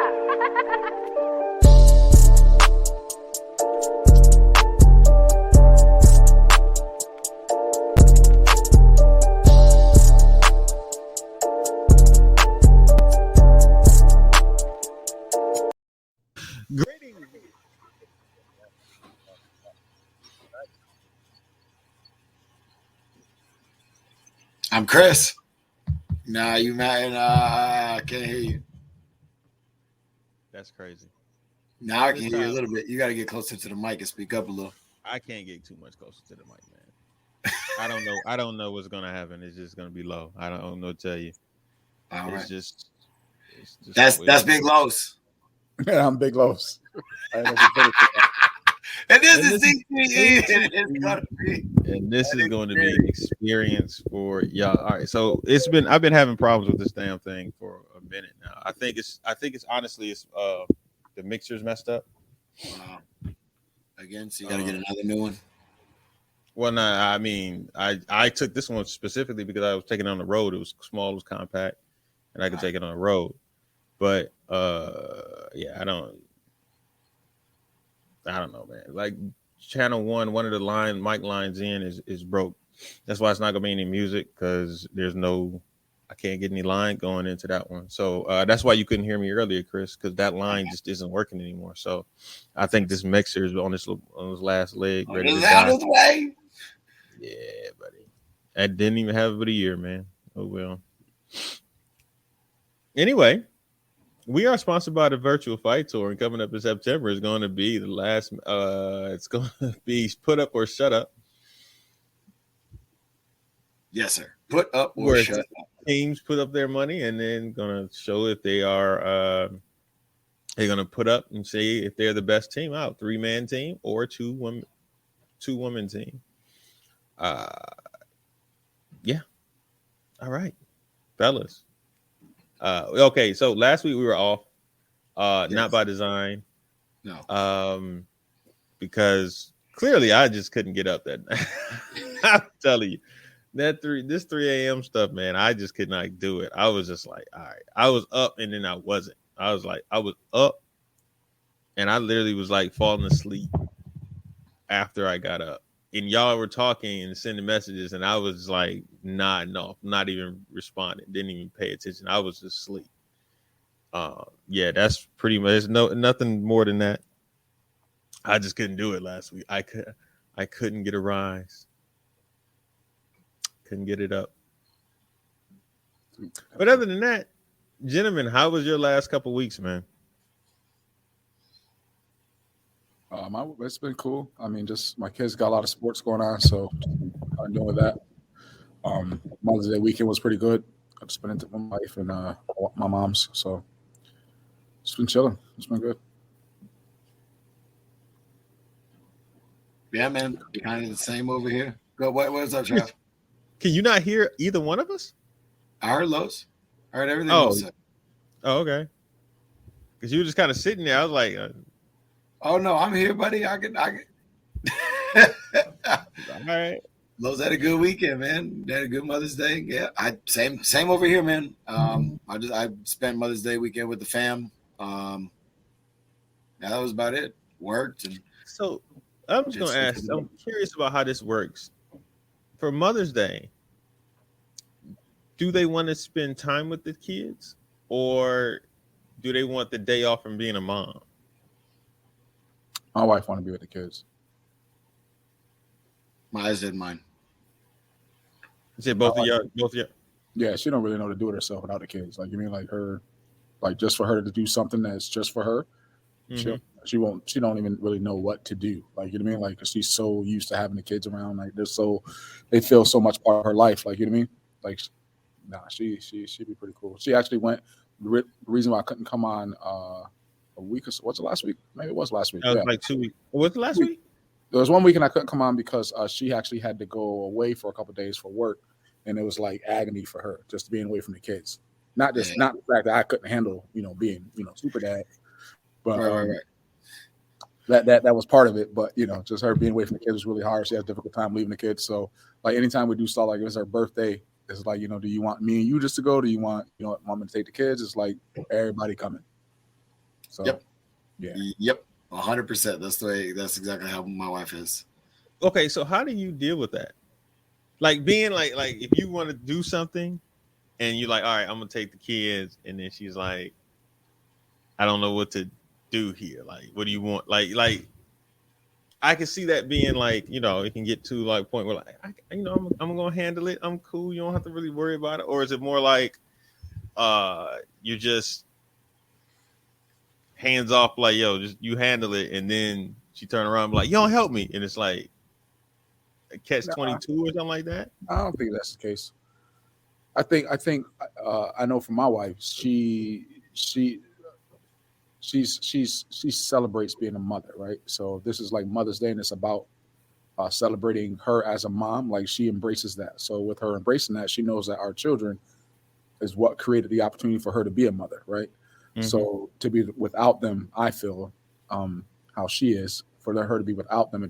Greetings. I'm Chris. Nah, you man, I can't hear you. That's crazy. Now I This can hear you a time, little bit. You got to get closer to the mic and speak up a little. I can't get too much closer to the mic, man. I don't know. I don't know what's gonna happen. It's just gonna be low. I don't know. What to tell you, All it's right. just, it's just the That's way it that's is. Big Los. Yeah, I'm Big Los. I ain't know if you finished with that. And this And is this is CTE. And it's gonna be and this an is going to be an experience. experience for y'all. All right, so I've been having problems with this damn thing for a minute now. I think it's honestly it's the mixer's messed up. Again, so you got to get another new one. Well, no, I mean, I took this one specifically because I was taking it on the road. It was small, it was compact, and I could take it on the road. But yeah, I don't know, man. Like channel one of the mic lines in is broke. That's why it's not gonna be any music because I can't get any line going into that one. So that's why you couldn't hear me earlier, Chris, because that line just isn't working anymore. So I think this mixer is on this last leg, ready to It's out die. of the way. Yeah, buddy. I didn't even have it but a year, man. Oh well. Anyway, we are sponsored by the Virtual Fight Tour, and coming up in September is going to be the last. It's going to be Put Up or Shut Up, Yes, sir. Put up or where shut up. teams put up their money, and then going to show if they are. They're going to put up and see if they're the best team out, 3-man team or two woman team. Yeah. All right, fellas. Okay, so last week we were off, Yes. not by design, No. because clearly I just couldn't get up that night. I'm telling you, this 3 a.m. stuff, man, I just could not do it. I was just like, all right, I was up and then I wasn't. I was up, and I literally was like falling asleep after I got up. And y'all were talking and sending messages, and I was like nodding off, not even responding, didn't even pay attention. I was just asleep. Yeah, that's pretty much nothing more than that. I just couldn't do it last week. I couldn't get a rise. Couldn't get it up. But other than that, gentlemen, how was your last couple weeks, man? It's been cool. I mean, just my kids got a lot of sports going on, so I'm doing that. Mother's Day weekend was pretty good. I just spent it with my wife and my mom's, so just been chilling. It's been good. Yeah, man. Kind of the same over here. Go. What's up, Trav? Can you not hear either one of us? I heard Los. I heard everything. Oh. Los said. Oh, okay. Because you were just kind of sitting there. I was like, Oh no, I'm here, buddy. I can. all right. Los had a good weekend, man. They had a good Mother's Day. Yeah, same over here, man. I spent Mother's Day weekend with the fam. Yeah, that was about it. Worked and So I'm just gonna ask. I'm curious about how this works. For Mother's Day, do they want to spend time with the kids, or do they want the day off from being a mom? My wife want to be with the kids. my eyes did mine. You said both of y'all. Yeah, she don't really know to do it herself without the kids. Like you mean like her, like just for her to do something that's just for her. Mhm. She don't even really know what to do. Like you know what I mean? Like 'cause she's so used to having the kids around. Like they feel so much part of her life. Like you know what I mean? Like she'd be pretty cool. She actually went. The reason why I couldn't come on a week or so, what's it last week? Maybe it was last week. That was like 2 weeks. Was it last week? There was 1 week and I couldn't come on because she actually had to go away for a couple of days for work, and it was like agony for her just being away from the kids. Not the fact that I couldn't handle being super dad, but Right. that was part of it. But just her being away from the kids was really hard. She has a difficult time leaving the kids. So like anytime we do stuff like it was her birthday, it's like do you want me and you just to go? Do you want want me to take the kids? It's like everybody coming. So, Yep. Yeah. Yep. 100%. That's exactly how my wife is. Okay, so how do you deal with that? Like being like if you want to do something and you're like, all right, I'm gonna take the kids, and then she's like, I don't know what to do here. Like, what do you want? Like I can see that being like, it can get to like a point where like, I'm gonna handle it. I'm cool. You don't have to really worry about it. Or is it more like, you're just hands off, like, yo, just you handle it, and then she turn around and be like, you don't help me, and it's like a catch Nah, 22 or something like that. I don't think that's the case. I think I know from my wife, she celebrates being a mother, right? So this is like Mother's Day, and it's about celebrating her as a mom. Like she embraces that. So with her embracing that, she knows that our children is what created the opportunity for her to be a mother, right? Mhm. So to be without them, I feel how she is. For her to be without them,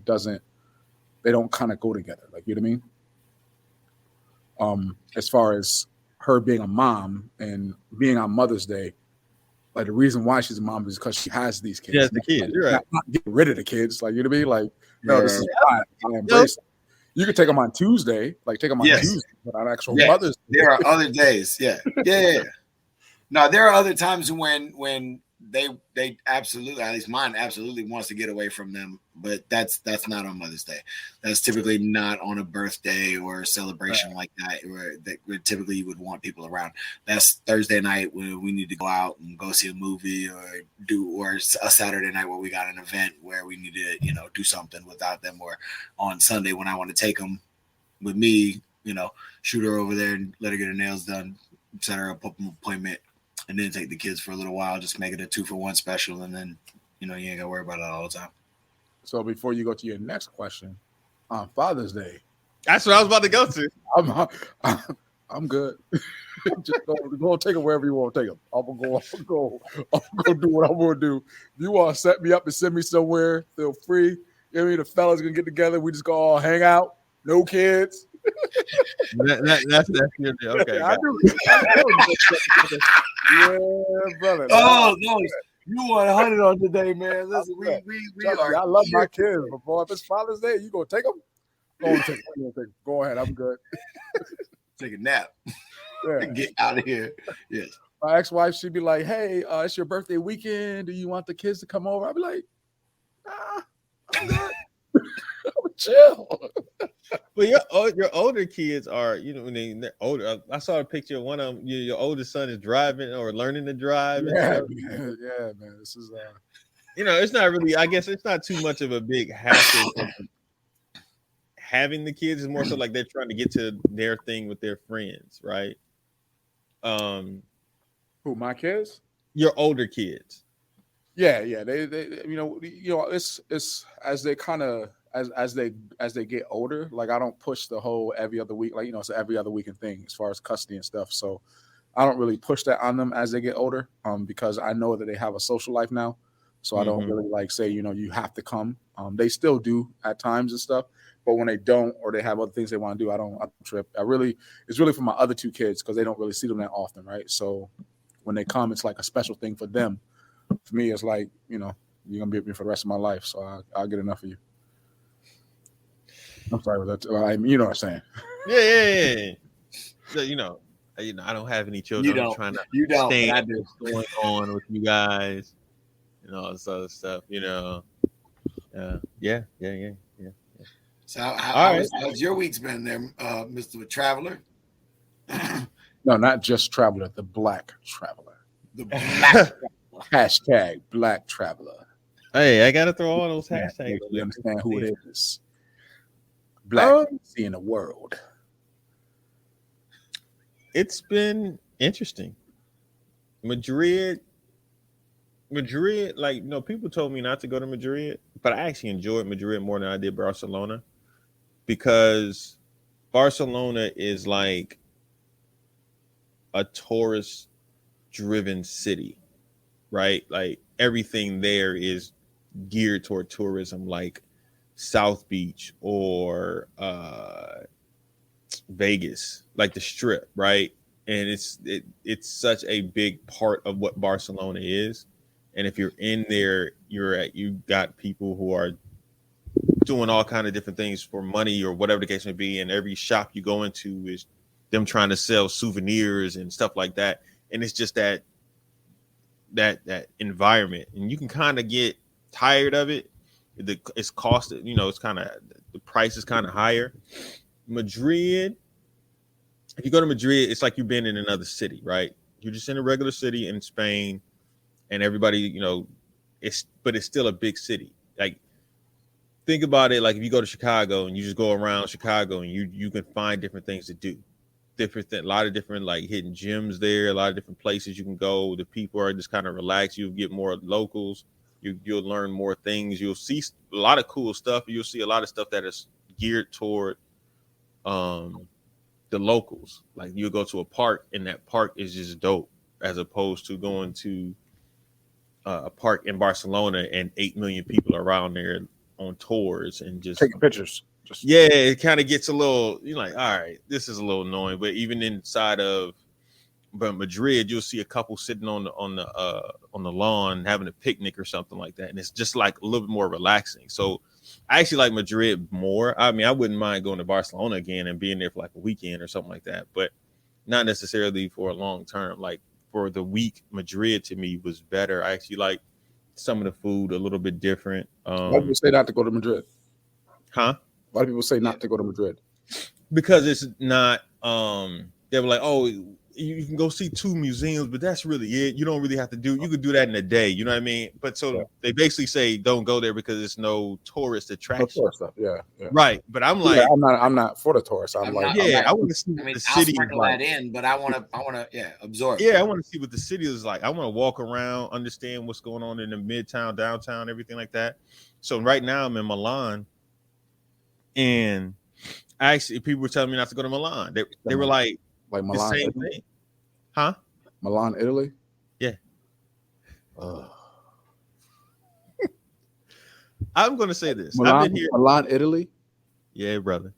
they don't kind of go together. Like, you know what I mean? As far as her being a mom and being on Mother's Day, like the reason why she's a mom is because she has these kids. She has the kids, Like, you're right. not get rid of the kids. Like, you know what I mean? Like, no, Yeah. this is fine. I embrace it. You could take them on Tuesday, like take them on Yes. Tuesday, but on actual Yes. Mother's Day. There are other days. Yeah. No, there are other times when they absolutely, at least mine absolutely wants to get away from them, but that's not on Mother's Day. That's typically not on a birthday or a celebration like that, where typically you would want people around. That's Thursday night when we need to go out and go see a movie or a Saturday night where we got an event where we need to, do something without them, or on Sunday when I want to take them with me, shoot her over there and let her get her nails done, set her up an appointment, and then take the kids for a little while, just make it a 2-for-1 special, and then you ain't gotta worry about it all the time. So before you go to your next question, on Father's Day, That's what I was about to go to. I'm good. Just go take them wherever you want to take them. I'm gonna go do what I'm gonna do. If you want to set me up and send me somewhere, feel free. You know what I mean? The fellas gonna get together. We just go all hang out. No kids. That's your deal. Okay. I do. Yeah, brother. Oh no, you 100 on today, man. Listen, we are. I love my kids, but boy, if it's Father's Day, you gonna take them? Go ahead. I'm good. Take a nap. Yeah. Get out of here. Yes. My ex-wife, she'd be like, "Hey, it's your birthday weekend. Do you want the kids to come over?" I'd be like, "Nah, I'm good. I'm chill." But your older kids are, when they're older. I saw a picture of one of them. Your oldest son is driving or learning to drive. Yeah, man. This is it's not really. I guess it's not too much of a big hassle for having the kids. Is more so like they're trying to get to their thing with their friends, right? who, my kids? Your older kids. Yeah. They it's as they kind of as they get older. Like I don't push the whole every other week, like it's an every other weekend thing as far as custody and stuff. So I don't really push that on them as they get older, because I know that they have a social life now. So I don't really like say, you have to come. They still do at times and stuff, but when they don't, or they have other things they want to do, I don't trip. It's really for my other two kids because they don't really see them that often, right? So when they come, it's like a special thing for them. For me, it's like, you're gonna be with me for the rest of my life, so I'll get enough of you. I'm sorry with that. You know what I'm saying? Yeah. So, I don't have any children. I'm trying to understand what's going on with you guys and all this other stuff. Yeah. So how's your week's been there, Mr. Traveler? No, not just Traveler, the Black Traveler. The Black Hashtag Black Traveler. Hey, I gotta throw all those hashtags. You understand who it is? Black in the world. It's been interesting. Madrid, like, people told me not to go to Madrid, but I actually enjoyed Madrid more than I did Barcelona, because Barcelona is like a tourist driven city, right? Like everything there is geared toward tourism, like South Beach or Vegas, like the Strip, right? And it's such a big part of what Barcelona is. And if you're in there, you got people who are doing all kind of different things for money or whatever the case may be. And every shop you go into is them trying to sell souvenirs and stuff like that. And it's just that environment, and you can kind of get tired of it. It's cost, it's kind of, the price is kind of higher. Madrid, if you go to Madrid, it's like you've been in another city, right? You're just in a regular city in Spain, and everybody, it's still a big city. Like, think about it, like if you go to Chicago and you just go around Chicago and you can find different things to do. A lot of different like hidden gems there, a lot of different places you can go. The people are just kind of relaxed. You'll get more locals. You'll learn more things. You'll see a lot of cool stuff. You'll see a lot of stuff that is geared toward the locals. Like, you'll go to a park and that park is just dope, as opposed to going to a park in Barcelona and 8 million people around there on tours and just taking pictures. Yeah, it kind of gets a little, you're like, all right, this is a little annoying. But even inside of Madrid, you'll see a couple sitting on the lawn having a picnic or something like that, and it's just like a little bit more relaxing. So I actually like Madrid more. I mean, I wouldn't mind going to Barcelona again and being there for like a weekend or something like that, but not necessarily for a long term. Like, for the week, Madrid to me was better. I actually like some of the food a little bit different. Why do you say not to go to Madrid? Huh? Why do people say not to go to Madrid? Because it's not, they were like, oh, you can go see 2 museums, but that's really it. You don't really have to you could do that in a day. You know what I mean? But so they basically say don't go there because it's no tourist attraction. No tourist stuff. Yeah. Right. But I'm like, I'm not for the tourists. I want to see the city. I'll sprinkle that in, but I want to absorb. Yeah, I want to see what the city is like. I want to walk around, understand what's going on in the midtown, downtown, everything like that. So right now I'm in Milan. And actually, people were telling me not to go to Milan. They were like Milan, the same Italy? thing, huh? Milan, Italy. Yeah. I'm going to say this. I've been here. Milan, Italy. Yeah, brother.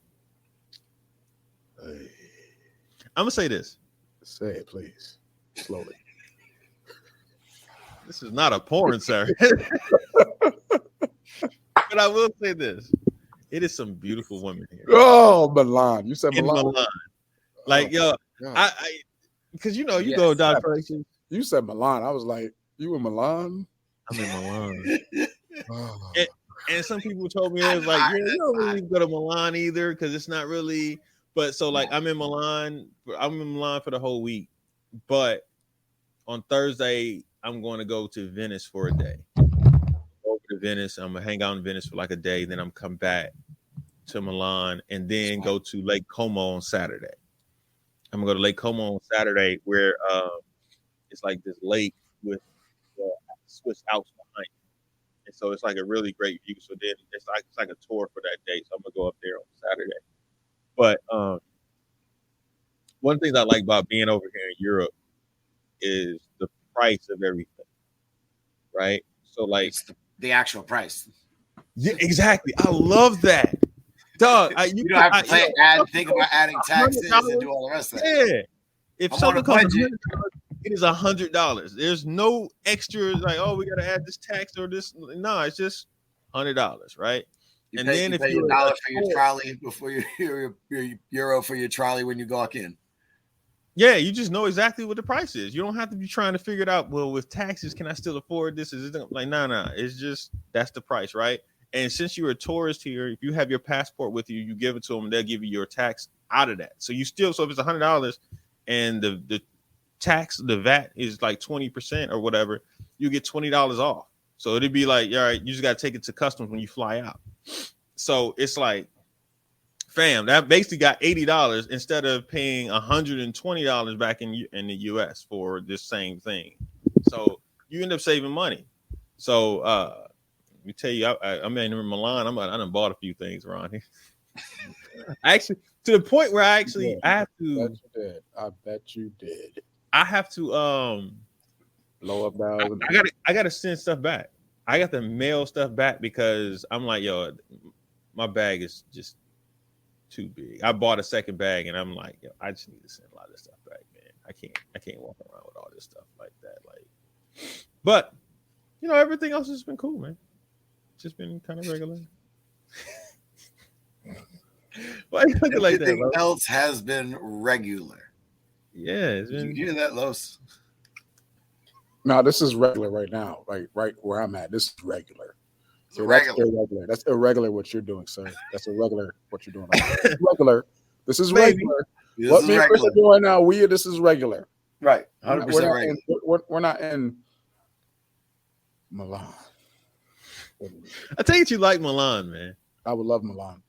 Hey. I'm going to say this. Say it, please, slowly. This is not a porn, sir. But I will say this. It is some beautiful women here. Oh, Milan. You said Milan. Milan. Like, yo, I because you go down places. You said Milan. I was like, you in Milan? I'm in Milan. And some people told me, it was like, you don't really go to Milan either, because it's not really. But so, like, I'm in Milan for the whole week. But on Thursday, I'm going to go to Venice for a day. Over to Venice. I'm gonna hang out in Venice for like a day. Then I'm come back to Milan and then go to Lake Como on Saturday. I'm gonna go to Lake Como on Saturday, where it's like this lake with Swiss Alps behind it. And so it's like a really great view. So then it's like a tour for that day. So I'm gonna go up there on Saturday. But one of the things I like about being over here in Europe is the price of everything, right? So like, it's the actual price. Yeah, exactly. I love that. Dog, you don't have to think about adding taxes and do all the rest of that. Yeah. If something costs $100, it is $100. There's no extra like, oh, we gotta add this tax or this. No, it's just $100, right? And then if you $1 for your trolley before your euro for your trolley when you walk in. Yeah, you just know exactly what the price is. You don't have to be trying to figure it out. Well, with taxes, can I still afford this? Is it like, no. It's just, that's the price, right? And since you're a tourist here, if you have your passport with you, you give it to them, they'll give you your tax out of that. So if it's $100 and the tax, the VAT is like 20% or whatever, you get $20 off. So it'd be like, all right, you just got to take it to customs when you fly out. So it's like, fam, that basically got $80 instead of paying $120 back in the US for this same thing. So you end up saving money. So let me tell you, I'm in Milan. I done bought a few things around here. Actually, to the point where I have to. I bet you did. I have to blow up now. I gotta send stuff back. I got to mail stuff back because I'm like, yo, my bag is just too big. I bought a second bag and I'm like, yo, I just need to send a lot of stuff back, man. I can't walk around with all this stuff like that. Like, but everything else has been cool, man. Just been kind of regular. Why you looking like that? Everything Bro? else has been regular. Yeah, it's Did you been. hear that, Los? No, this is regular right now. Like right where I'm at, this is regular. It's So that's regular. irregular. That's irregular what you're doing, sir. That's irregular what you're doing. Right now. Regular. This is Maybe. regular. This What is me and Chris regular. are doing right now, this is regular. Right. We're 100% not regular. we're not in Milan. I take it you like Milan, man. I would love Milan.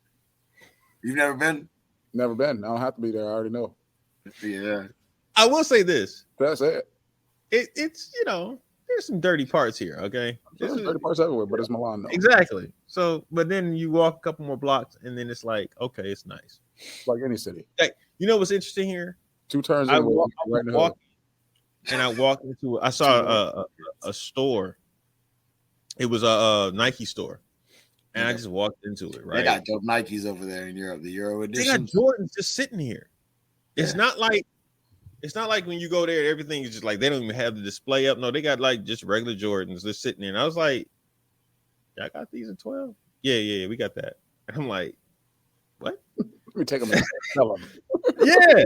You've never been? Never been. I don't have to be there. I already know. Yeah. I will say this. That's it. It's there's some dirty parts here. Okay, There's dirty parts everywhere, but it's Milan though. Exactly. So, but then you walk a couple more blocks, and then it's like, okay, it's nice. Like any city. You know what's interesting here? 2 turns I in walk, right in the walk and I walked into. I saw a store. It was a Nike store, and I just walked into it. Right. They got dope Nikes over there in Europe. The Euro They got edition. Jordans just sitting here. It's not like when you go there, everything is just like they don't even have the display up. No, they got like just regular Jordans just sitting there. And I was like, y'all got these at 12? Yeah, we got that. And I'm like, what? Let me take them and sell them. Yeah.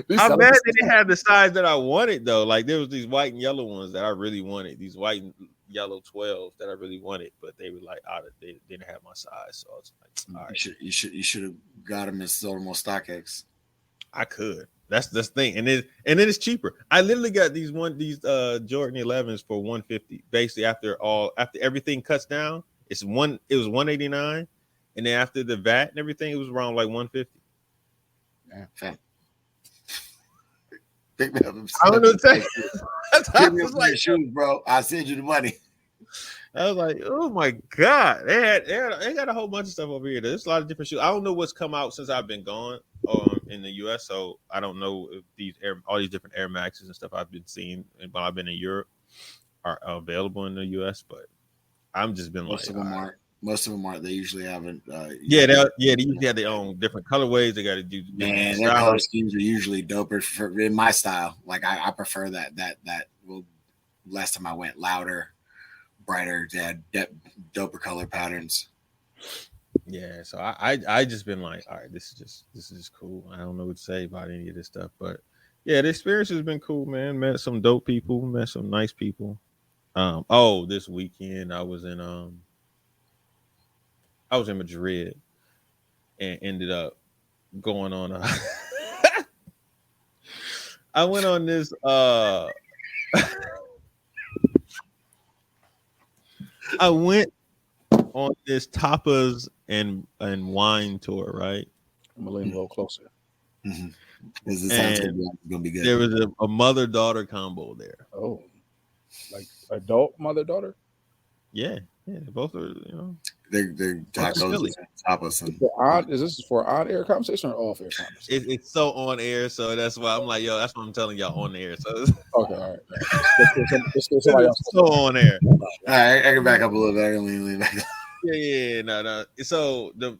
These I'm sellers- mad they didn't have the size that I wanted though. Like there was these white and yellow ones that I really wanted. These white and yellow 12s that I really wanted, but they were like they didn't have my size. So I was like, all right, You should have got them and sold them on StockX. I could. That's the thing, and then it's cheaper. I literally got these Jordan 11s for $150. Basically, after everything cuts down, it was $189, and then after the VAT and everything, it was around like $150. Fam. Pick me up. I don't know what to say. I Pick me up was some like, shoes, bro. I'll send you the money. I was like, oh my god, they got a whole bunch of stuff over here. There's a lot of different shoes. I don't know what's come out since I've been gone in the US, so I don't know if all these different Air Maxes and stuff I've been seeing while I've been in Europe are available in the US. But I'm just been Most of them aren't. Most of them aren't. They usually haven't. they usually have their own different colorways. They got to do Man, their color schemes are usually doper for in my style. Like I prefer that. Well, last time I went, louder, brighter. They had doper color patterns. Yeah, so I just been like, all right, this is just cool. I don't know what to say about any of this stuff, but yeah, the experience has been cool, man. Met some dope people, met some nice people. This weekend I was in Madrid and ended up going on I went on this I went on this tapas and wine tour, right? I'm gonna lean a little closer. Mm-hmm. This sounds gonna be good. There was a mother-daughter combo there. Oh, like adult mother-daughter? Yeah, both are, They're tacos and tapas. And Is this for on-air conversation or off-air conversation? It's so on air, so that's why I'm like, yo, that's what I'm telling y'all on air. So Okay, all right. Let's get somebody else. it's so on air. All right, I can back up a little bit. I can lean back up. Yeah, no. So the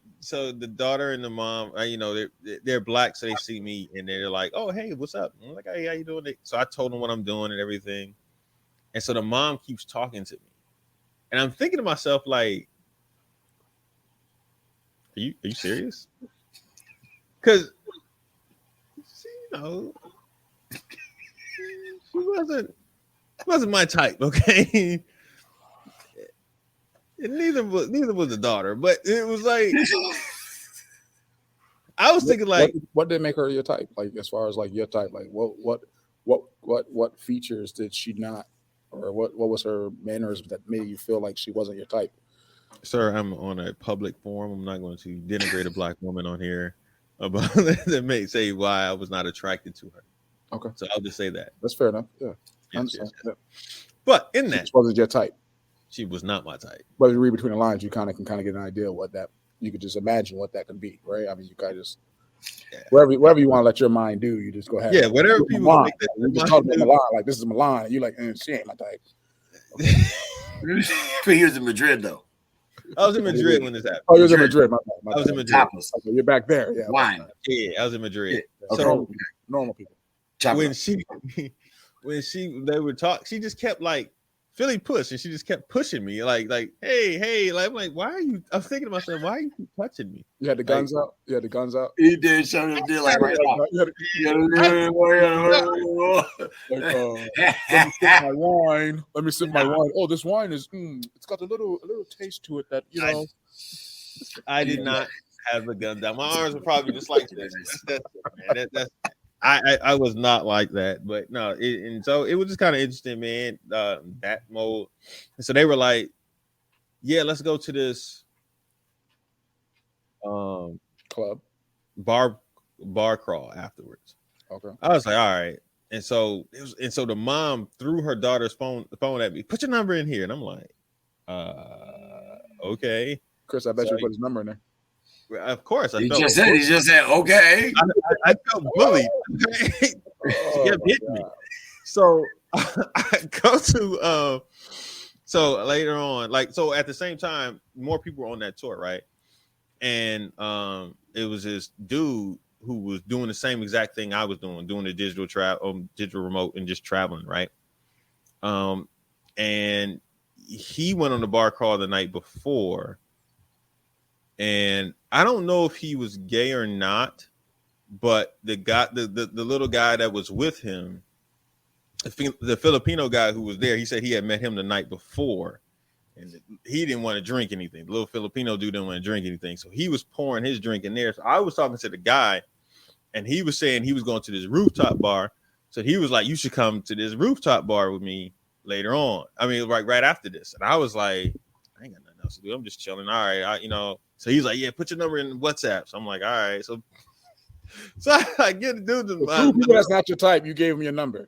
daughter and the mom, they're black, so they see me and they're like, "Oh, hey, what's up?" I'm like, "Hey, how you doing?" So I told them what I'm doing and everything, and so the mom keeps talking to me, and I'm thinking to myself, like, "Are you serious?" Because she wasn't my type, okay. And neither was the daughter, but it was like I was thinking like, what did make her your type? Like as far as like your type, like what features did she not, or what was her manners that made you feel like she wasn't your type? Sir, I'm on a public forum. I'm not going to denigrate a black woman on here about that may say why I was not attracted to her. Okay, so I'll just say that. That's fair enough. Yeah, yes. Yeah. But in that, she wasn't your type. She was not my type. But if you read between the lines, you can get an idea of what that. You could just imagine what that could be, right? I mean, you kind of just wherever you want to let your mind do, you just go ahead. Yeah, whatever people think you just talk about Milan, like this is Milan, and you're like, she ain't my type. But he was in Madrid though. I was in Madrid when this happened. Oh, you was in Madrid. My I was in Madrid. Okay, you're back there. Yeah, wine. Yeah, I was in Madrid. Yeah. So normal people. When they would talk, she just kept like Philly push, and she just kept pushing me, like, hey, like, I'm like, why are you? I'm thinking to myself, why are you keep touching me? You had the guns out. You had the guns out. He did show them deal like right now. Let me sip my wine. Let me sip my wine. Oh, this wine is it's got a little taste to it that I did not have a gun down. My arms were probably just like this. That's man. I was not like that, but no, and so it was just kind of interesting, man. That mode. And so they were like, "Yeah, let's go to this club bar crawl afterwards." Okay. I was like, "All right." And so the mom threw her daughter's phone at me. Put your number in here, and I'm like, okay. Chris, I bet you put his number in there. Of course, he just said, okay. I felt bullied. Yeah, hit me. So I go to so later on, like, so at the same time, more people were on that tour, right? And it was this dude who was doing the same exact thing I was doing the digital remote and just traveling, right? And he went on the bar crawl the night before. And I don't know if he was gay or not, but the guy, the little guy that was with him, the Filipino guy who was there, he said he had met him the night before, and he didn't want to drink anything. The little Filipino dude didn't want to drink anything, so he was pouring his drink in there. So I was talking to the guy, and he was saying he was going to this rooftop bar. So he was like, "You should come to this rooftop bar with me later on." I mean, right after this, and I was like, "I ain't got nothing else to do. I'm just chilling." All right, So he's like, "Yeah, put your number in WhatsApp." So I'm like, "All right." So I get the dude. People that's not your type, you gave him your number.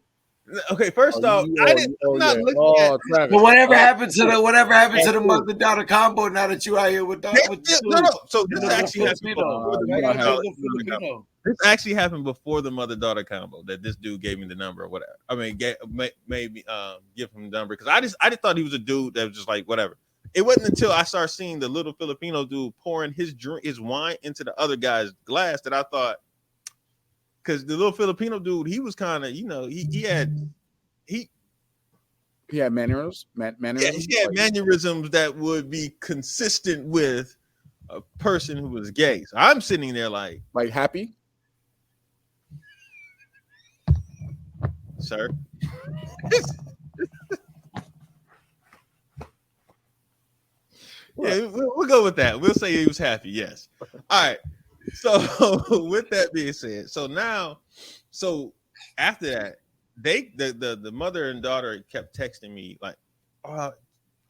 Okay, first off, I didn't. I'm not looking at. Travis. But whatever happened to the mother daughter combo? Now that you out here with no. So this actually happened before This actually happened before the mother daughter combo. That this dude gave me the number or whatever. I mean, made me give him the number because I just thought he was a dude that was just like whatever. It wasn't until I started seeing the little Filipino dude pouring his wine into the other guy's glass that I thought, because the little Filipino dude, he was kind of, he had mannerisms. Yeah, he had mannerisms that would be consistent with a person who was gay. So I'm sitting there like happy, sir. Yeah, we'll go with that. We'll say he was happy. Yes. All right. So with that being said, so after that, the mother and daughter kept texting me like, "Are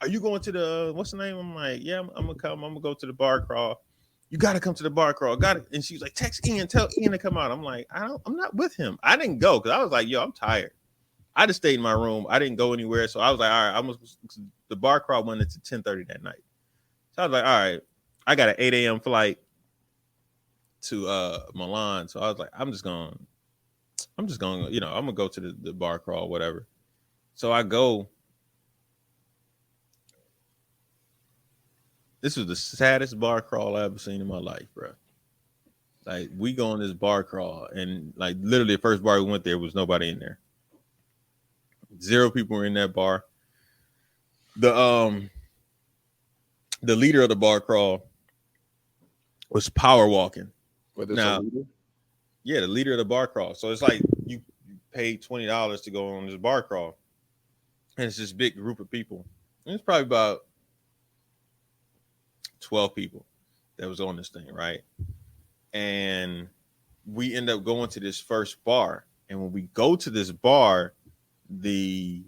you going to the what's the name?" I'm like, "Yeah, I'm gonna come. I'm gonna go to the bar crawl. You got to come to the bar crawl. Got it." And she's like, "Text Ian, tell Ian to come out." I'm like, I'm not with him. I didn't go because I was like, "Yo, I'm tired." I just stayed in my room. I didn't go anywhere. So I was like, "All right, the bar crawl went into 10:30 that night." So I was like, "All right, I got an 8 a.m. flight to Milan." So I was like, I'm just going, I'm gonna go to the bar crawl, whatever. So I go. This was the saddest bar crawl I ever seen in my life, bro. Like, we go on this bar crawl, and like literally the first bar we went there was nobody in there. 0 people were in that bar. The leader of the bar crawl was power walking. Now, yeah, the leader of the bar crawl. So it's like you paid $20 to go on this bar crawl, and it's this big group of people. And it's probably about 12 people that was on this thing, right? And we end up going to this first bar, and when we go to this bar, it's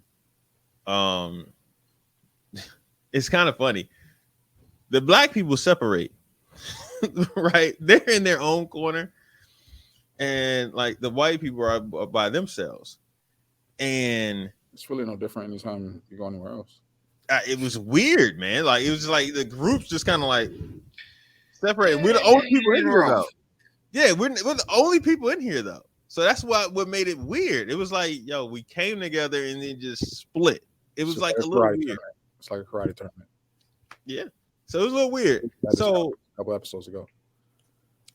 kind of funny. The black people separate, right? They're in their own corner, and like the white people are by themselves. And it's really no different anytime you go anywhere else. It was weird, man. Like, it was like the groups just kind of like separated. We're the only people in here, though. Yeah, we're the only people in here, though. So that's what made it weird. It was like, yo, we came together and then just split. It was like a little weird. Tournament. It's like a karate tournament. Yeah. So it was a little weird. So a couple episodes ago.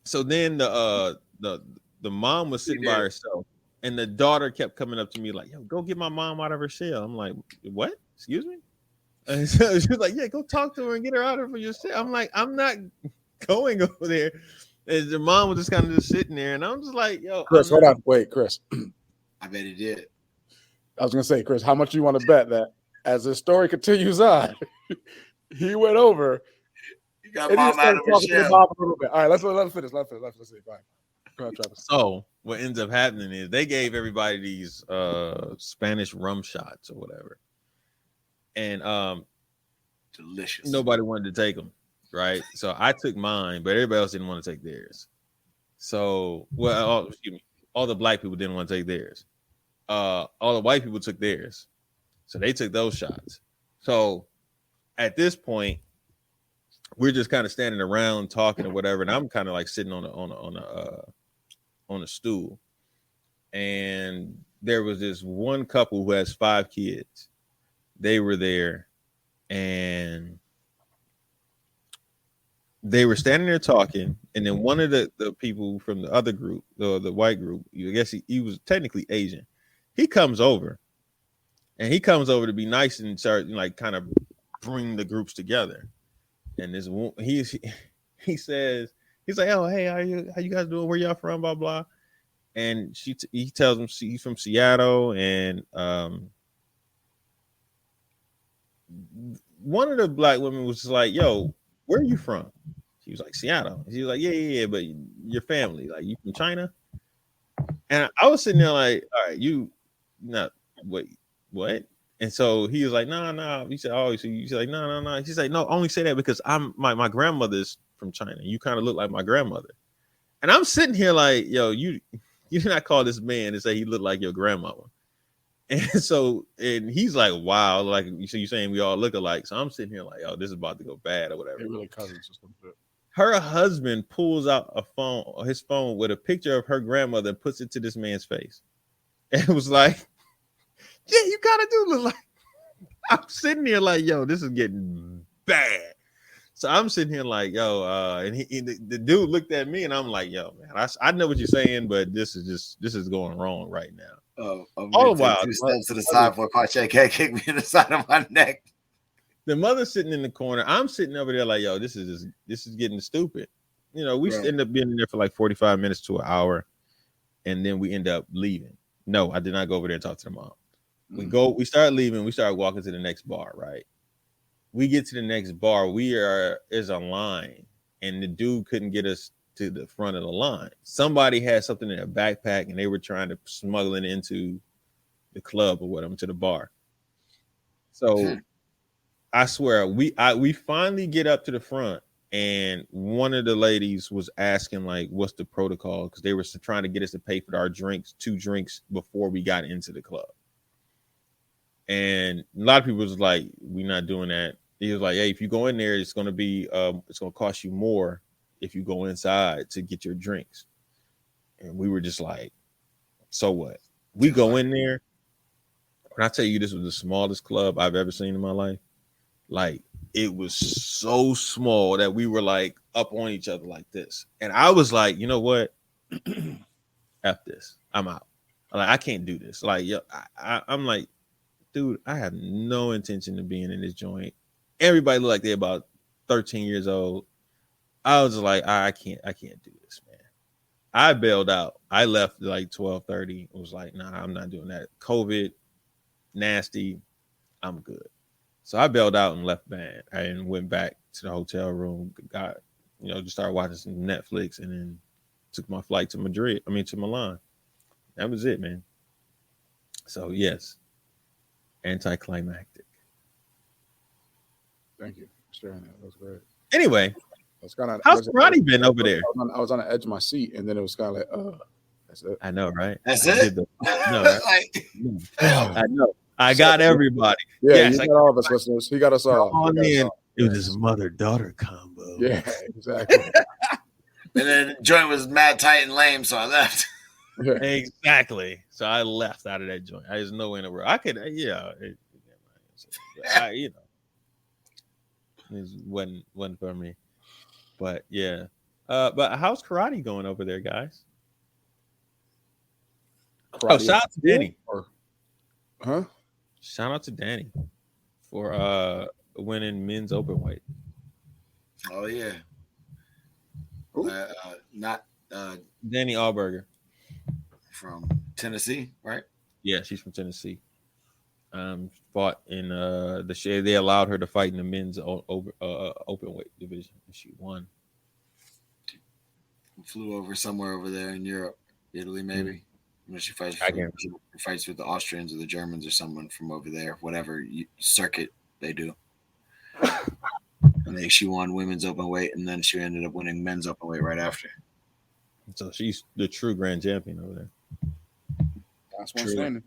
So then the mom was sitting by herself, and the daughter kept coming up to me like, "Yo, go get my mom out of her shell." I'm like, "What?" excuse me. And so she was like, yeah, go talk to her and get her out of here for your shit. I'm like, I'm not going over there. And the mom was just kind of just sitting there, and I'm just like, yo, Chris, hold on, wait, Chris. I bet he did. I was gonna say, Chris, how much you want to bet that as the story continues on, he went over. You got And he mom out started of her talking to the shell. mom a little bit. All right, let's finish. Let's see. Go ahead, Travis. So what ends up happening is they gave everybody these Spanish rum shots or whatever, and Delicious. nobody wanted to take them, right? So I took mine, but everybody else didn't want to take theirs. So, well, excuse me, all the black people didn't want to take theirs. All the white people took theirs, so they took those shots. So at this point, we're just kind of standing around talking or whatever, and I'm kind of like sitting on a stool, and there was this one couple who has 5 kids. They were there, and they were standing there talking, and then one of the people from the other group, the white group, I guess he was technically Asian. He comes over to be nice and start like kind of bring the groups together. And this he says, he's like, oh, hey, how you guys doing? Where y'all from? Blah blah. And he tells him he's from Seattle, and one of the black women was just like, yo, where are you from? She was like, Seattle. She was like, yeah, but your family, like, you from China? And I was sitting there like, all right, you not wait, what? And so he was like, no. He said, oh, so she's like, no. She's like, no, only say that because I'm my grandmother's from China. You kind of look like my grandmother. And I'm sitting here like, yo, you did not call this man and say he looked like your grandmother. And so, and he's like, wow, like, so you're saying we all look alike. So I'm sitting here like, oh, this is about to go bad or whatever. They're really cousins or something. Her husband pulls out his phone with a picture of her grandmother and puts it to this man's face. And it was like, yeah, you kind of do look like. I'm sitting here like, yo, this is getting bad. So I'm sitting here like, yo, and the dude looked at me, and I'm like, yo, man, I know what you're saying, but this is going wrong right now. All the while, 2 steps to the side for Carche can't kick me in the side of my neck. The mother's sitting in the corner. I'm sitting over there like, yo, this is getting stupid. You know, we end up being in there for like 45 minutes to an hour, and then we end up leaving. No, I did not go over there and talk to the mom. We start leaving. We start walking to the next bar, right? We get to the next bar. There's a line, and the dude couldn't get us to the front of the line. Somebody had something in a backpack, and they were trying to smuggle it into the club or whatever, to the bar. So I swear, we finally get up to the front, and one of the ladies was asking like, what's the protocol? Because they were trying to get us to pay for our drinks, 2 drinks before we got into the club. And a lot of people was like, we're not doing that. He was like, hey, if you go in there, it's going to cost you more if you go inside to get your drinks. And we were just like, so what? We go in there. When I tell you this was the smallest club I've ever seen in my life, like, it was so small that we were like up on each other like this. And I was like, you know what? F this. I'm out. Like, I can't do this. Like, yo, I'm like, dude, I have no intention of being in this joint. Everybody looked like they're about 13 years old. I was like, I can't do this, man. I bailed out. I left like 12:30. It was like, nah, I'm not doing that. COVID, nasty. I'm good. So I bailed out and left band. And went back to the hotel room. Just started watching some Netflix, and then took my flight to Milan. That was it, man. So yes, anticlimactic. Thank you for sharing that. That was great. Anyway, how's karate been over there? I was on the edge of my seat, and then it was kind of like, that's it. I know, right? That's it. I know. I got everybody. Yeah, yes, you got all of us listeners. He got us all. It was his mother-daughter combo. Yeah, exactly. And then the joint was mad tight and lame, so I left. Yeah. Exactly. So I left out of that joint. There's no way in the world I could. It wasn't for me. But yeah. But how's karate going over there, guys? Karate shout out to Danny. Huh? Shout out to Danny. for winning men's open weight. Oh yeah. Who? Not Danny Allberger. from Tennessee, right? Yeah, she's from Tennessee. Fought in the shade. They allowed her to fight in the men's open weight division, and she won. Flew over somewhere over there in Europe, Italy, maybe. When she fights, she fights with the Austrians or the Germans or someone from over there, whatever circuit they do. And she won women's open weight, and then she ended up winning men's open weight right after. So she's the true grand champion over there. Last one standing.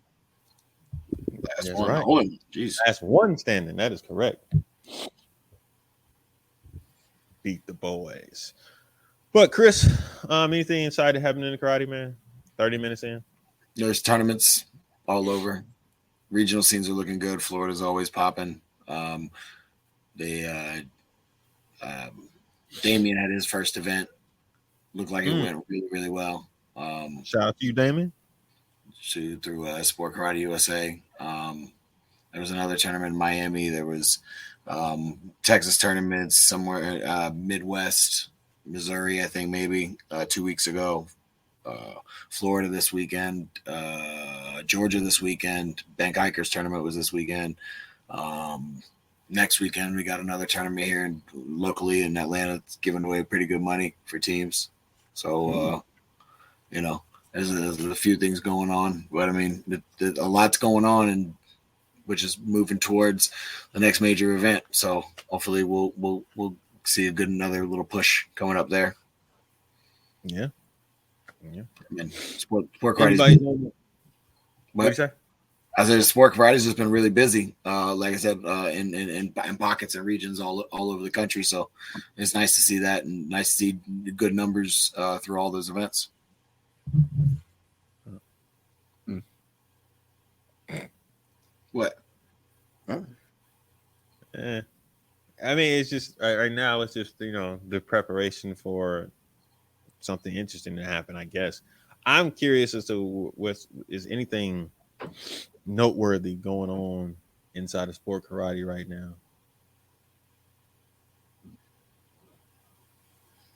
That's That's one. right. One. Jeez. That's one standing. That is correct. Beat the boys. But Chris, anything inside happening in the karate, man? 30 minutes in. There's tournaments all over. Regional scenes are looking good. Florida's always popping. Damien had his first event. Looked like it went really, really well. Shout out to you, Damien. Through Sport Karate USA. There was another tournament in Miami. There was Texas tournaments somewhere Midwest, Missouri, I think maybe 2 weeks ago. Florida this weekend. Georgia this weekend. Bank Hikers tournament was this weekend. Next weekend we got another tournament here locally in Atlanta. It's giving away pretty good money for teams. So there's a few things going on, but I mean, a lot's going on, and which is moving towards the next major event. So hopefully we'll see another little push coming up there. Yeah. And sport karate. What you say? I said sport karate has been really busy. Like I said, in pockets and regions all over the country. So it's nice to see that, and nice to see good numbers through all those events. What? I mean, it's just right now. It's just the preparation for something interesting to happen. I guess I'm curious as to is anything noteworthy going on inside of sport karate right now.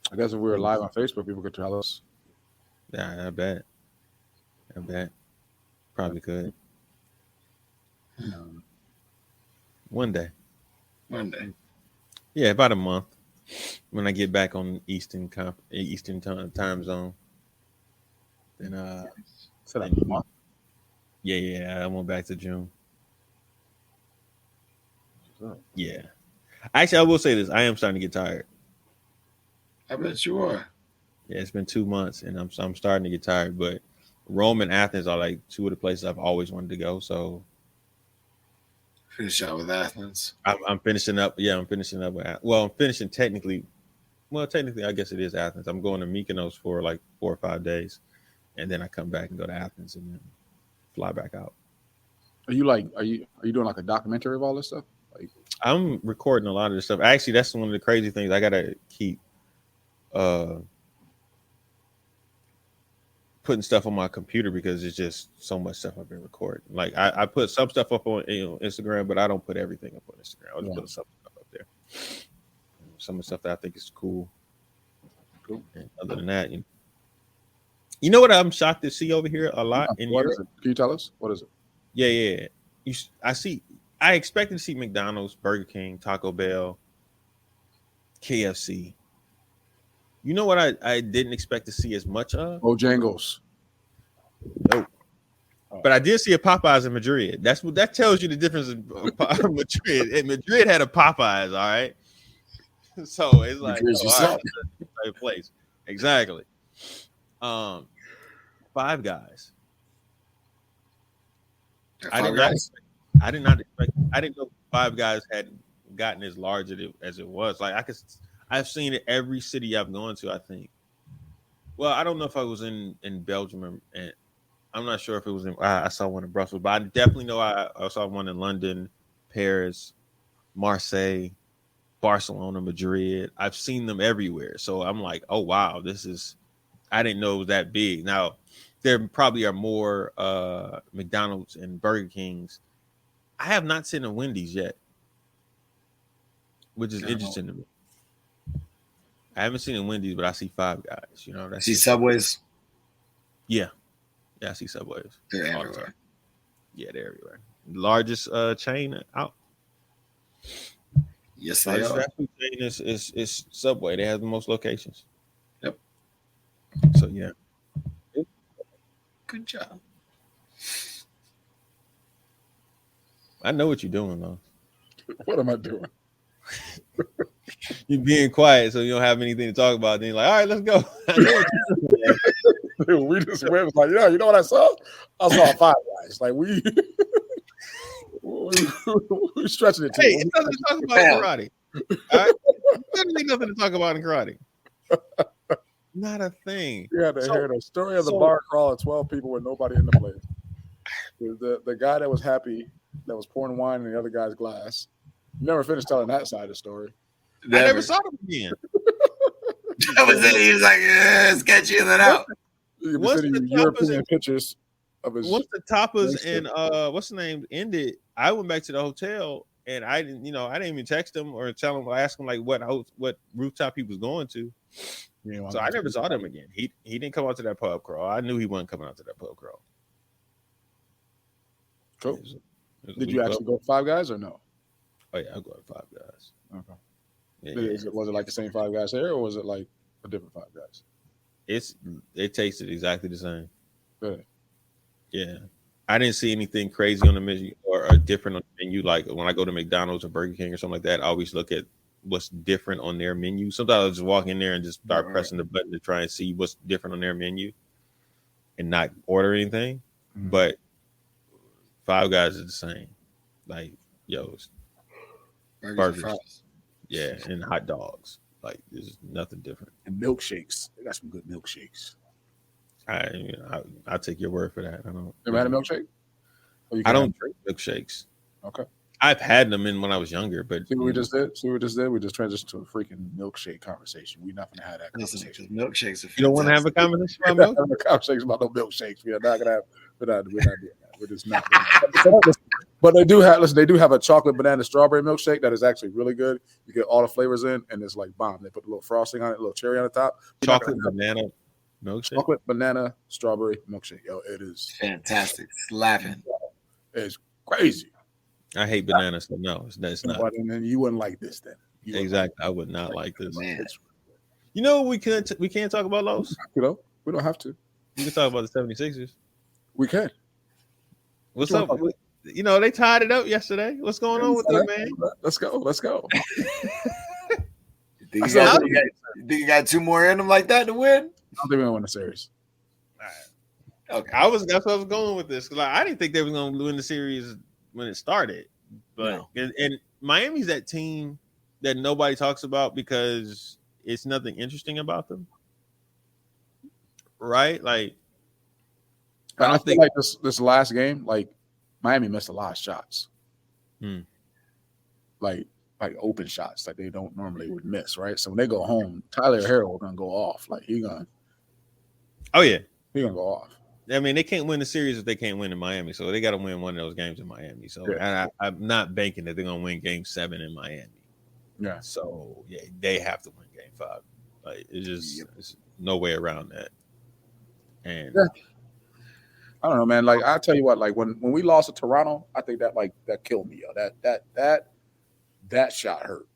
I guess if we were live on Facebook, people could tell us. Yeah, I bet. Probably could. One day. Yeah, about a month. When I get back on Eastern time zone. Then So that month. Yeah, I went back to June. Yeah. Actually, I will say this. I am starting to get tired. I bet you are. Yeah, it's been 2 months, and I'm starting to get tired. But Rome and Athens are like two of the places I've always wanted to go. So finish out with Athens. I'm finishing up. Yeah, I'm finishing up with. Well, I'm finishing technically. Well, technically, I guess it is Athens. I'm going to Mykonos for like 4 or 5 days, and then I come back and go to Athens and then fly back out. Are you doing like a documentary of all this stuff? Like, I'm recording a lot of this stuff. Actually, that's one of the crazy things. I gotta keep putting stuff on my computer because it's just so much stuff I've been recording. Like I put some stuff up on Instagram, but I don't put everything up on Instagram. I'll just put some stuff up there. Some of the stuff that I think is cool. And other than that, you know what I'm shocked to see over here a lot in Europe? Can you tell us what is it? Yeah. I expected to see McDonald's, Burger King, Taco Bell, KFC. You know what I didn't expect to see as much of? Bojangles. Nope. But I did see a Popeyes in Madrid. That tells you the difference in Madrid. And Madrid had a Popeyes, all right? So it's like a place. Exactly. Five Guys. I did not expect. I didn't know Five Guys had gotten as large as it was. Like I've seen it every city I've gone to. I think. Well, I don't know if I was in Belgium, and I'm not sure if it was in. I saw one in Brussels, but I definitely know I saw one in London, Paris, Marseille, Barcelona, Madrid. I've seen them everywhere, so I'm like, oh wow, this is. I didn't know it was that big. Now, there probably are more McDonald's and Burger Kings. I have not seen a Wendy's yet. which is interesting to me. I haven't seen it in Wendy's, but I see Five Guys. You know, that's See Subways. Yeah, I see Subways. They're all the everywhere. time. Yeah, they're everywhere. Largest chain out. Yes, they Largest are. fast food chain is Subway. They have the most locations. Yep. So yeah. Good job. I know what you're doing though. What am I doing? You're being quiet, so you don't have anything to talk about. Then you're like, all right, let's go. I know what you're doing. We just went like, you know what I saw? I saw Five Guys. Like we stretching it. Hey, it's nothing to talk about in karate. All right, literally nothing to talk about in karate. Not a thing. You had to hear the story of the bar crawl of 12 people with nobody in the place. The guy that was happy, that was pouring wine in the other guy's glass. You never finished telling that side of the story. I never saw them again. That was it. He was like, sketchy and then out. Once the European pictures of his. Once the tapas and what's the name ended, I went back to the hotel and I didn't even text him or tell him or ask him like what rooftop he was going to. So I never saw them again. He didn't come out to that pub crawl. I knew he wasn't coming out to that pub crawl. Cool. Did you actually go to Five Guys or no? Oh yeah, I'll go to Five Guys. Okay. Yeah. Was it like the same Five Guys here, or was it like a different Five Guys? It tasted exactly the same. Good. Yeah. I didn't see anything crazy on the menu or different on the menu. Like when I go to McDonald's or Burger King or something like that, I always look at what's different on their menu. Sometimes I'll just walk in there and just start pressing the button to try and see what's different on their menu and not order anything. Mm-hmm. But Five Guys is the same. Like, it's burgers. Yeah, and hot dogs. Like, there's nothing different. And milkshakes. They got some good milkshakes. I'll take your word for that. I don't. Ever had a milkshake? I don't drink milkshakes. Okay. I've had them in when I was younger, but see what we just did. We just transitioned to a freaking milkshake conversation. We're not going to have that conversation. Milkshakes. You don't want to have a conversation about milk? Having a conversation about no milkshakes. We are not going to have. We're not doing that. We're just not. Doing that. But they do have. Listen, they do have a chocolate banana strawberry milkshake that is actually really good. You get all the flavors in, and it's like bomb. They put a little frosting on it, a little cherry on the top. Chocolate banana milkshake. Chocolate banana strawberry milkshake. Yo, it is fantastic. Slapping. It's crazy. I hate bananas, so no, it's not. And then you wouldn't like this then. Exactly. I would not like this. Man. You know, we can't talk about those. We don't have to. We can talk about the 76ers. We can. What's up? They tied it up yesterday. What's going on with them, man? Let's go. You think you got two more in them like that to win? I don't think we're gonna win the series. All right. Okay. That's what I was going with this. I didn't think they were gonna win the series when it started. But and Miami's that team that nobody talks about because it's nothing interesting about them. Right? Like I think like this last game, like Miami missed a lot of shots. Like open shots that they don't normally would miss, right? So when they go home, Tyler Herro gonna go off. Like he gonna go off. I mean, they can't win the series if they can't win in Miami. So they got to win one of those games in Miami. So and I'm not banking that they're gonna win Game 7 in Miami. Yeah. So they have to win Game 5. Like it's no way around that. And I don't know, man. Like I tell you what, like when we lost to Toronto, I think that killed me, yo. That shot hurt.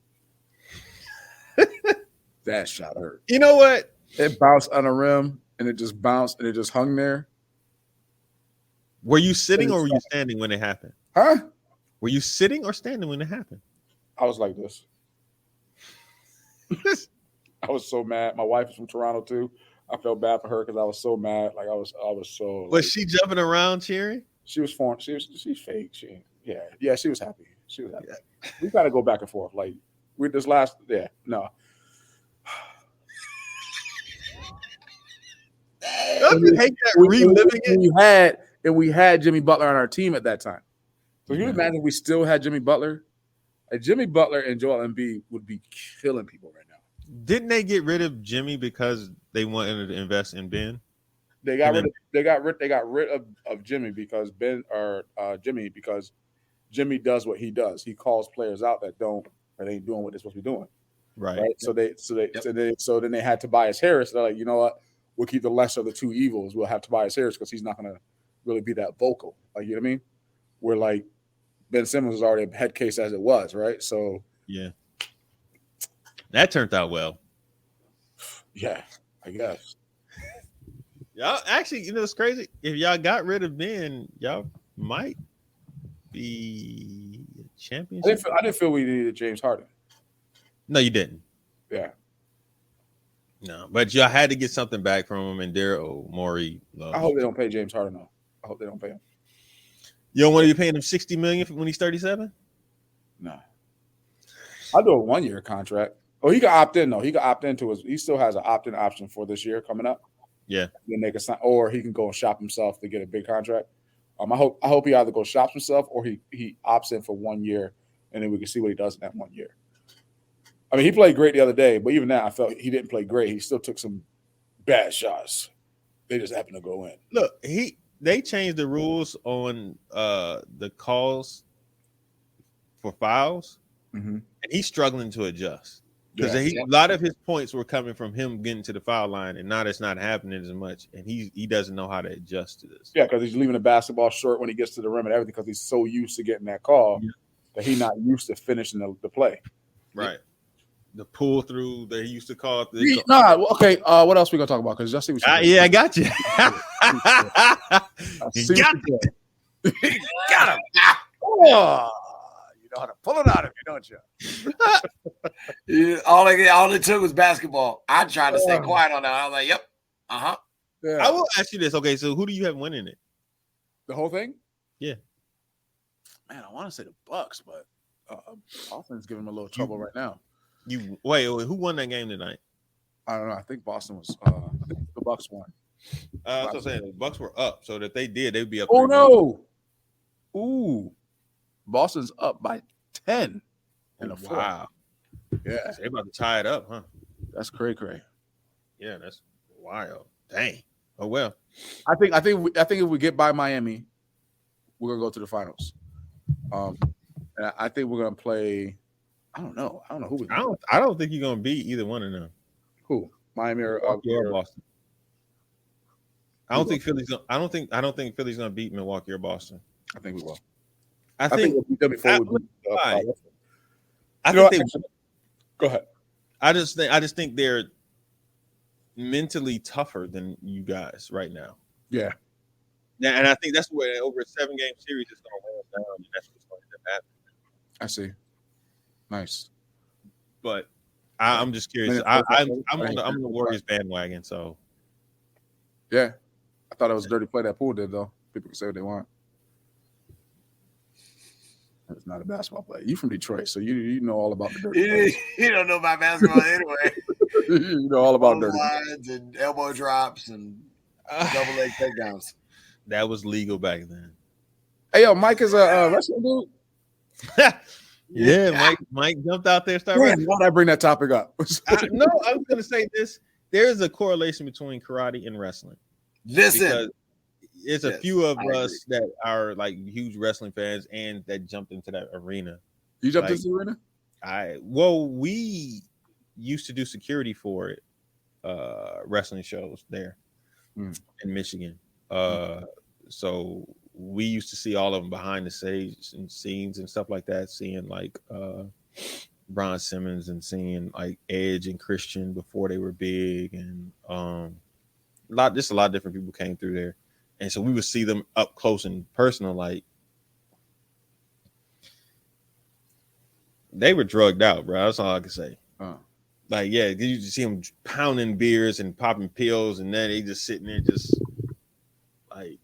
That shot hurt. You know what? It bounced on the rim and it just bounced and it just hung there. Were you sitting or were you standing when it happened? Huh? Were you sitting or standing when it happened? I was like this. I was so mad. My wife is from Toronto too. I felt bad for her because I was so mad. Like I was so. Was she jumping around cheering? She was foreign. She's fake. She was happy. She was happy. Yeah. We got to go back and forth. Like with this last, no. I hate that reliving it. We had Jimmy Butler on our team at that time. So you imagine if we still had Jimmy Butler? Like Jimmy Butler and Joel Embiid would be killing people right now. Didn't they get rid of Jimmy because they wanted to invest in Ben? They got rid of Jimmy because Jimmy does what he does. He calls players out that and they ain't doing what they're supposed to be doing. Right. Right. So then they had Tobias Harris. They're like, you know what? We'll keep the lesser of the two evils. We'll have Tobias Harris because he's not going to really be that vocal. Like, you know what I mean? Where like Ben Simmons was already a head case as it was, right? So yeah, that turned out well. Yeah, I guess. Y'all actually, it's crazy. If y'all got rid of Ben, y'all might be championship. I didn't feel we needed James Harden. No, you didn't. Yeah. No, but y'all had to get something back from him, and Daryl Morey. I hope they don't pay James Harden though. I hope they don't pay him. You don't want to be paying him $60 million when he's 37? No. I'll do a 1-year contract. Oh, he can opt in though. He can opt into his. He still has an opt-in option for this year coming up. Yeah. Then they can sign, or he can go and shop himself to get a big contract. I hope he either goes shops himself or he opts in for 1 year, and then we can see what he does in that 1 year. I mean, he played great the other day, but even now I felt he didn't play great. He still took some bad shots. They just happened to go in. Look, they changed the rules on the calls for fouls, and he's struggling to adjust because a lot of his points were coming from him getting to the foul line, and now that's not happening as much, and he doesn't know how to adjust to this. Yeah, because he's leaving the basketball short when he gets to the rim and everything because he's so used to getting that call that he's not used to finishing the play. Right. The pull through that he used to call. Okay. What else we gonna talk about? Because just see what I got you. You got him. Oh, you know how to pull it out of you, don't you? All it took was basketball. I tried to stay quiet on that. I was like, "Yep, Yeah. I will ask you this. Okay, so who do you have winning it? The whole thing? Yeah. Man, I want to say the Bucks, but Boston's giving them a little trouble right now. Wait, who won that game tonight? I don't know. I think Boston was. I think the Bucks won. That's what I'm saying. The Bucks were up, so that they did, they'd be up. Oh no! Ooh, Boston's up by 10 in the fourth. Wow. Yeah, they about to tie it up, huh? That's cray. Yeah, that's wild. Dang. Oh well. I think if we get by Miami, we're gonna go to the finals. And I think we're gonna play. I don't know who. I don't think you're gonna beat either one of them. Who? Miami or Boston? I don't think Philly's. I don't think Philly's gonna beat Milwaukee or Boston. I think we will. I think we'll beat them before we beat. Go ahead. I just think they're mentally tougher than you guys right now. Yeah. And I think that's where over a 7-game series it's gonna wear down, and that's what's going to happen. I see. Nice. But I'm just curious. I'm on the Warriors bandwagon, so yeah. I thought it was a dirty play that Poole did, though. People can say what they want. It's not a basketball play. You from Detroit, so you know all about the dirty plays. You don't know about basketball anyway. You know all about dirty lines and elbow drops and double leg takedowns. That was legal back then. Hey, yo, Mike is a wrestling dude. Yeah, Mike jumped out there. Why'd I bring that topic up? No, I was going to say this. There is a correlation between karate and wrestling. Listen, it's a few of us that are like huge wrestling fans and that jumped into that arena. You jumped into the arena? We used to do security for it, wrestling shows there in Michigan. So we used to see all of them behind the stage and scenes and stuff like that, seeing like Bron Simmons and seeing like Edge and Christian before they were big, and a lot of different people came through there. And so we would see them up close and personal, like they were drugged out, bro. That's all I can say. Like, yeah, you just see them pounding beers and popping pills, and then they just sitting there just like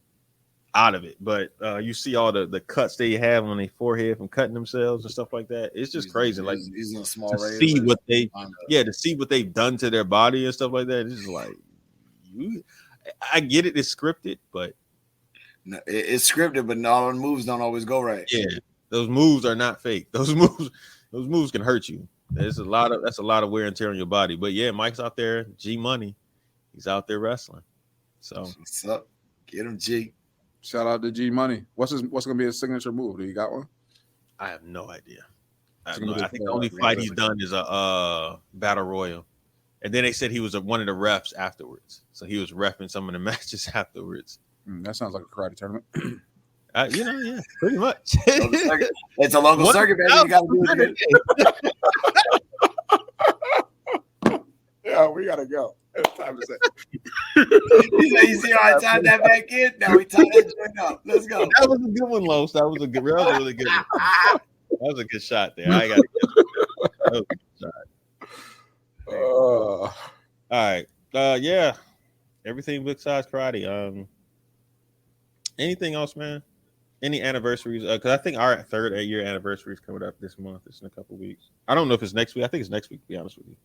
out of it. But you see all the cuts they have on their forehead from cutting themselves and stuff like that. It's just crazy. Like he's in a small to see what they've done to their body and stuff like that. It's just like I get it, it's scripted, but it's scripted, but all the moves don't always go right. Yeah, those moves are not fake. Those moves can hurt you. That's a lot of wear and tear on your body. But yeah, Mike's out there, G Money. He's out there wrestling. So what's up? Get him, G. Shout out to G Money. What's gonna be his signature move? Do you got one? I have no idea. I think the only fight he's done is a battle royal, and then they said he was one of the refs afterwards. So he was reffing some of the matches afterwards. That sounds like a karate tournament. Yeah, pretty much. It's a local circuit, man. You got to do it. Yeah, we gotta go. It's time to say. You see how I tied that back in? Now we tied that joint up. Let's go. That was a good one, Los. That was a really good one. That was a good shot there. I got to get that was a good shot. All right. Yeah. Everything besides karate. Anything else, man? Any anniversaries? Because I think our third year anniversary is coming up this month. It's in a couple weeks. I don't know if it's next week. I think it's next week, to be honest with you.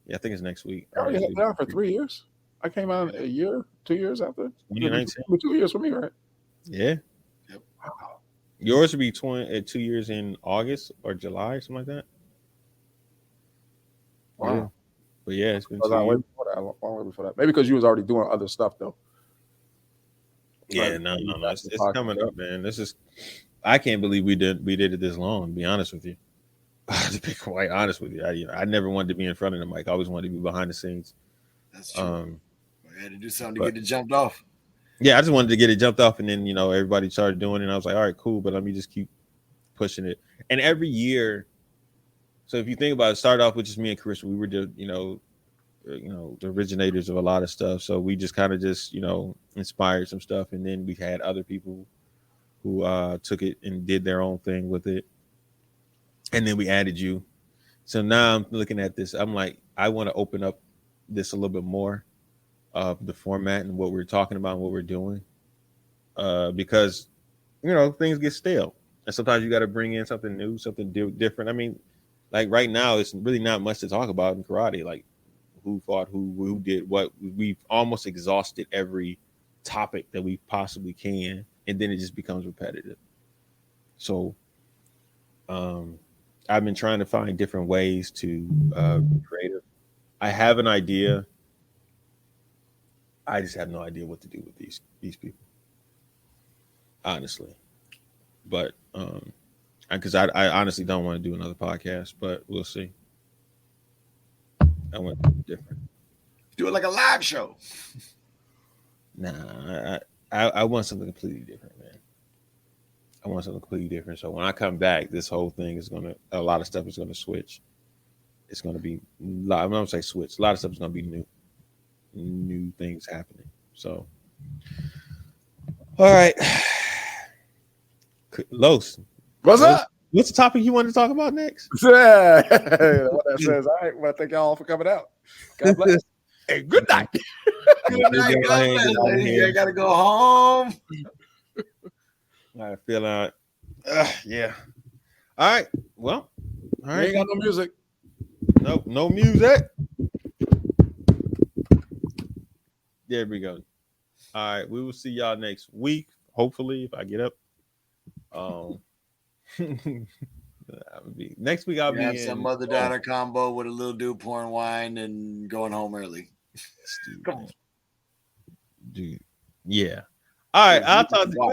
Yeah, I think it's next week. I already had that for 3 years. I came out 2 years after. 2019. 2 years for me, right? Yeah. Yep. Wow. Yours would be 2 years in August or July, something like that. Wow. Yeah. But yeah, it's been I was long way before that. Maybe because you was already doing other stuff though. Yeah, no. It's coming up, man. I can't believe we did it this long, to be honest with you. To be quite honest with you, I never wanted to be in front of the mic. I always wanted to be behind the scenes. That's true. I had to do something to get it jumped off. Yeah, I just wanted to get it jumped off, and then everybody started doing it. And I was like, all right, cool, but let me just keep pushing it. And every year, so if you think about it, started off with just me and Chris. We were just the originators of a lot of stuff. So we just kind of inspired some stuff, and then we had other people who took it and did their own thing with it. And then we added you. So now I'm looking at this. I'm like, I want to open up this a little bit more of the format and what we're talking about and what we're doing. Because, things get stale. And sometimes you got to bring in something new, something different. I mean, like right now, it's really not much to talk about in karate. Like who fought who did what. We've almost exhausted every topic that we possibly can. And then it just becomes repetitive. So, I've been trying to find different ways to be creative. I have an idea. I just have no idea what to do with these people, honestly. But because I honestly don't want to do another podcast, but we'll see. I want something different. Do it like a live show. Nah, I want something completely different, man. I want something completely different. So when I come back, this whole thing a lot of stuff is gonna switch. It's gonna be I'm gonna say switch. A lot of stuff is gonna be new things happening. So, all right, Los, what's up? What's the topic you want to talk about next? Yeah, what that says. All right, well, thank y'all for coming out. God bless. Hey, good night. Good night, God bless. You gotta go home. I feel like, yeah. All right. Well, all right. Ain't got no music. Nope, no music. There we go. All right, we will see y'all next week. Hopefully, if I get up. Next week I'll be have some mother-daughter combo with a little dude pouring wine and going home early. Come on, dude. Yeah. All right, we'll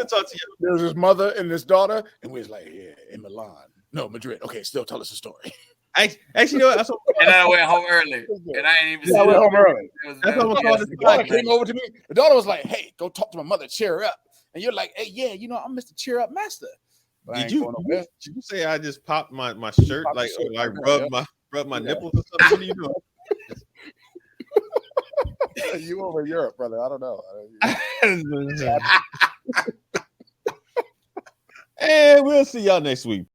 talk to you. There's his mother and his daughter, and we was like, yeah, in Milan. No, Madrid. Okay, still tell us a story. Actually, you know what? And I went home early. And I ain't even went home early. The daughter came over to me. The daughter was like, hey, go talk to my mother, cheer her up. And you're like, hey, yeah, I'm Mr. Cheer Up Master. Did you say I just popped my shirt, like rub my nipples or something? What are you doing? You over in Europe, brother. I don't know. And we'll see y'all next week.